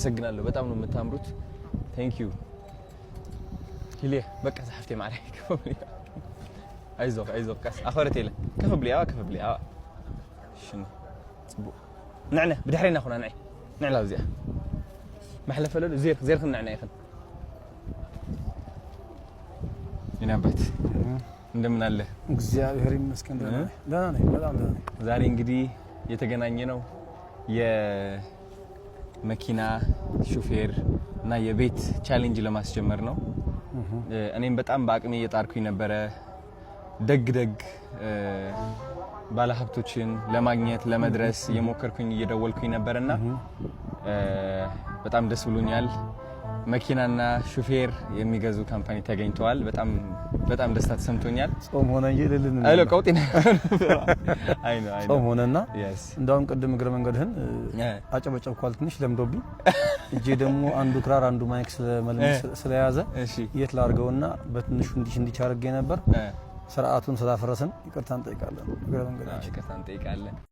سجنالو በጣም ነው የምታምሩት ثانك يو كليه በቃ صحفتي معي አይዞህ ቀስ አخرت የለ كيف بلي شنو صبو نعنا بدحرينا خونا نعلا وزيا محلفه له زير خنا نعنا يخن ينابت እንደምን አለ እግዚአብሔር ይመስገን ደህና ነኝ በጣም ደህና ነኝ ዛሬ እንግዲህ የተገናኘ ነው መኪና ሹፌር እና የቤት ቻሌንጅ ለማስጀመር ነው እኔም በጣም በአቅሜ እየጣርኩኝ ነበር ደግ ባለሀብቶችን ለማግኘት ለመድረስ የሞከርኩኝ እየደወልኩኝ ነበርና በጣም ደስ ብሎኛል መኪናና ሹፌር የሚገዙ ካምፓኒ ተገኝተዋል በጣም ደስታ ተሰምቶኛል ጾም ሆነ ይልልን አይሎ ቀውጢና አይኖ ጾም ሆነና እንዳውም ቅድም እግረ መንገድህን አጨበጨብኳል ትንሽ ለምዶብኝ እጄ ደግሞ አንዱ ክራር አንዱ ማይክ ስለያዘ የት ላርገውና በትንሹ እንዲህ አድርጌ ነበር ስርዓቱን ስላፈረሰን ይቅርታ እንጠይቃለን እግረ መንገዳችን ይቅርታ እንጠይቃለን